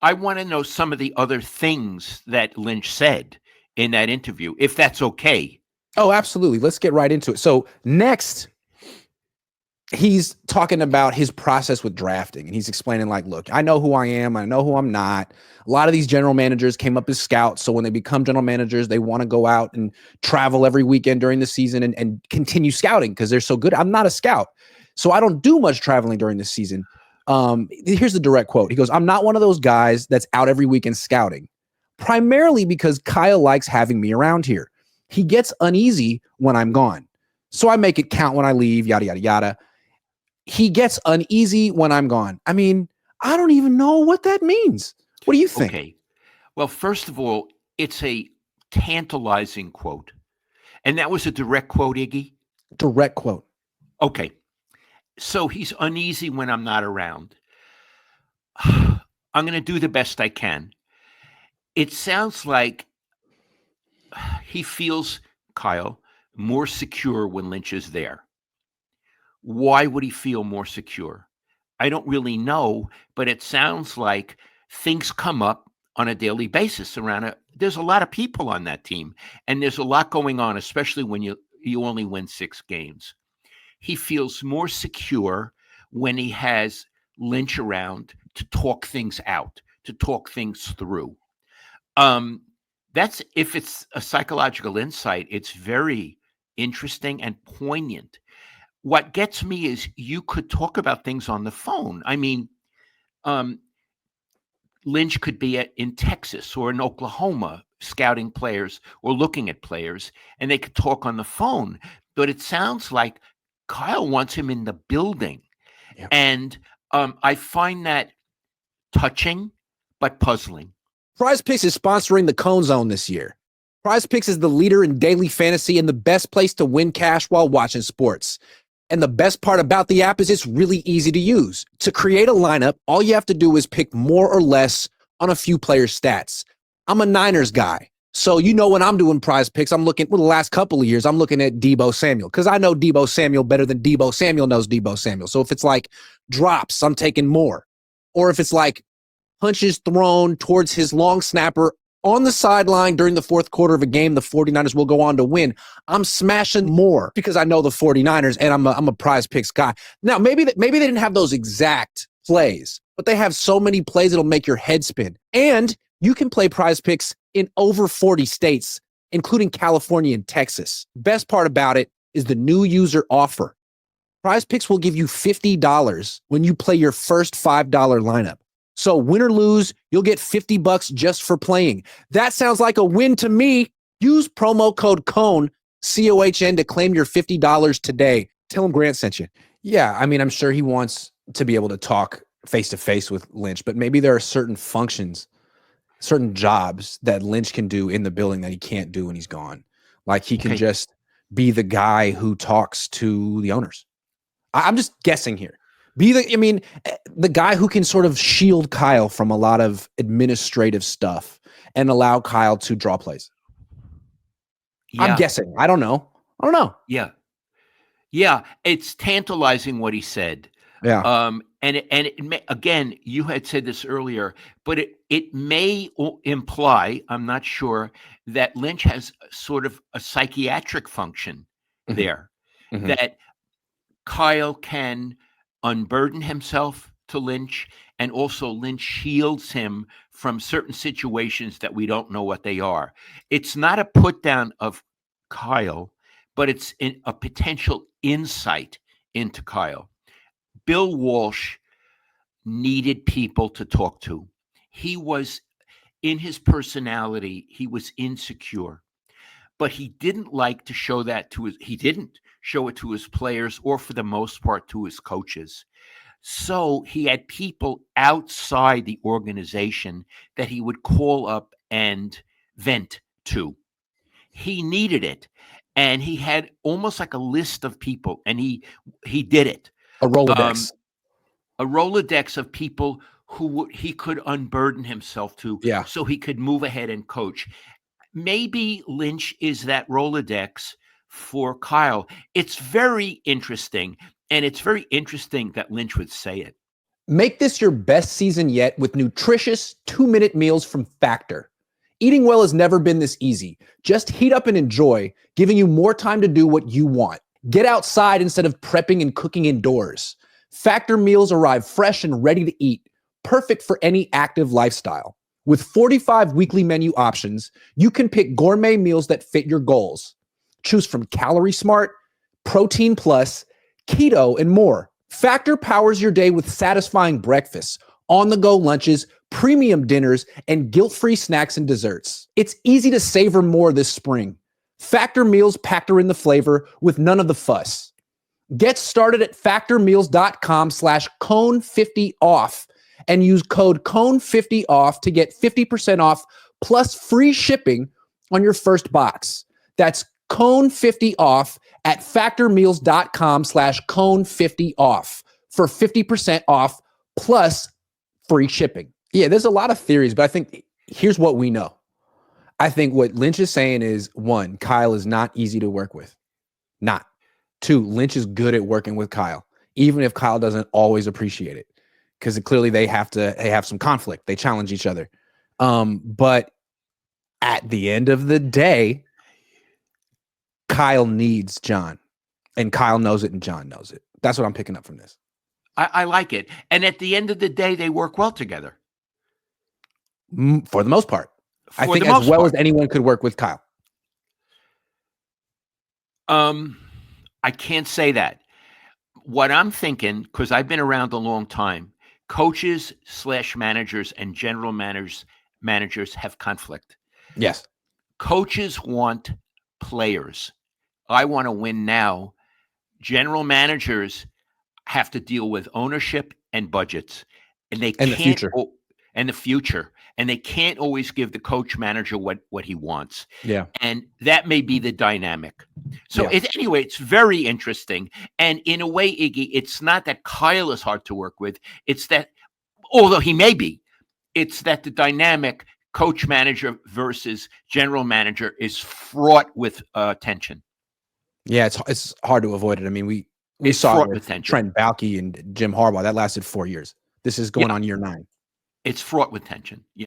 I want to know some of the other things that Lynch said in that interview, if that's okay. Oh, absolutely. Let's get right into it. So next, he's talking about his process with drafting, and he's explaining, like, look, I know who I am. I know who I'm not. A lot of these general managers came up as scouts. So when they become general managers, they want to go out and travel every weekend during the season and continue scouting because they're so good. I'm not a scout, so I don't do much traveling during the season. Here's the direct quote. He goes, I'm not one of those guys that's out every weekend scouting, primarily because Kyle likes having me around here. He gets uneasy when I'm gone, so I make it count when I leave, yada, yada, yada. He gets uneasy when I'm gone. I mean, I don't even know what that means. What do you think? Okay. Well, first of all, it's a tantalizing quote. And that was a direct quote, Iggy? Direct quote. Okay. So he's uneasy when I'm not around. I'm going to do the best I can. It sounds like he feels, Kyle, more secure when Lynch is there. Why would he feel more secure? I don't really know, but it sounds like things come up on a daily basis around it. There's a lot of people on that team, and there's a lot going on, especially when you only win 6 games. He feels more secure when he has Lynch around to talk things out, to talk things through. That's, if it's a psychological insight, it's very interesting and poignant. What gets me is you could talk about things on the phone. I mean, Lynch could be in Texas or in Oklahoma scouting players or looking at players, and they could talk on the phone. But it sounds like Kyle wants him in the building. Yep. And I find that touching but puzzling. PrizePicks is sponsoring the Cohn Zone this year. PrizePicks is the leader in daily fantasy and the best place to win cash while watching sports. And the best part about the app is it's really easy to use. To create a lineup, all you have to do is pick more or less on a few players' stats. I'm a Niners guy, so you know when I'm doing PrizePicks, I'm looking, well, the last couple of years, I'm looking at Deebo Samuel because I know Deebo Samuel better than Deebo Samuel knows Deebo Samuel. So if it's like drops, I'm taking more. Or if it's like punches thrown towards his long snapper on the sideline during the fourth quarter of a game, the 49ers will go on to win, I'm smashing more because I know the 49ers and I'm a PrizePicks guy. Now, maybe they didn't have those exact plays, but they have so many plays that'll make your head spin. And you can play PrizePicks in over 40 states, including California and Texas. Best part about it is the new user offer. PrizePicks will give you $50 when you play your first $5 lineup. So win or lose, you'll get $50 just for playing. That sounds like a win to me. Use promo code Cohn, COHN, to claim your $50 today. Tell him Grant sent you. Yeah, I mean, I'm sure he wants to be able to talk face-to-face with Lynch, but maybe there are certain functions, certain jobs that Lynch can do in the building that he can't do when he's gone. Like he can just be the guy who talks to the owners. I'm just guessing here. The guy who can sort of shield Kyle from a lot of administrative stuff and allow Kyle to draw plays. Yeah. I'm guessing. I don't know. Yeah. Yeah. It's tantalizing what he said. Yeah. And it may, again, you had said this earlier, but it may imply, I'm not sure, that Lynch has sort of a psychiatric function there, that Kyle can unburden himself to Lynch, and also Lynch shields him from certain situations that we don't know what they are. It's not a put down of Kyle, but it's a potential insight into Kyle. Bill Walsh needed people to talk to. He was, in his personality, he was insecure, but he didn't like to show that he didn't show it to his players, or for the most part to his coaches. So he had people outside the organization that he would call up and vent to. He needed it. And he had almost like a list of people, and he did it. A Rolodex. A Rolodex of people who he could unburden himself to, so he could move ahead and coach. Maybe Lynch is that Rolodex for Kyle. It's very interesting, and it's very interesting that Lynch would say it. Make this your best season yet with nutritious 2-minute meals from Factor. Eating well has never been this easy. Just heat up and enjoy, giving you more time to do what you want. Get outside instead of prepping and cooking indoors. Factor meals arrive fresh and ready to eat, perfect for any active lifestyle. With 45 weekly menu options, you can pick gourmet meals that fit your goals. Choose from Calorie Smart, Protein Plus, Keto, and more. Factor powers your day with satisfying breakfasts, on-the-go lunches, premium dinners, and guilt-free snacks and desserts. It's easy to savor more this spring. Factor meals factor in the flavor with none of the fuss. Get started at factormeals.com/Cohn50off and use code Cohn50off to get 50% off plus free shipping on your first box. That's Cohn50off at factormeals.com/Cohn50off for 50% off plus free shipping. Yeah, there's a lot of theories, but I think here's what we know. I think what Lynch is saying is, 1, Kyle is not easy to work with. Not. 2, Lynch is good at working with Kyle, even if Kyle doesn't always appreciate it, because clearly they have some conflict. They challenge each other. But at the end of the day, Kyle needs John, and Kyle knows it, and John knows it. That's what I'm picking up from this. I like it. And at the end of the day, they work well together. For the most part. I think as well as anyone could work with Kyle. I can't say that. What I'm thinking, because I've been around a long time, coaches / managers and general managers have conflict. Yes. Coaches want players. I want to win now. General managers have to deal with ownership and budgets, and they can't. The future. And they can't always give the coach manager what he wants. Yeah. And that may be the dynamic. So anyway, it's very interesting. And in a way, Iggy, it's not that Kyle is hard to work with. It's that, although he may be, it's that the dynamic coach manager versus general manager is fraught with tension. Yeah, it's hard to avoid it. I mean, we saw it with Trent Baalke and Jim Harbaugh. That lasted 4 years. This is going on year 9. It's fraught with tension. Yeah.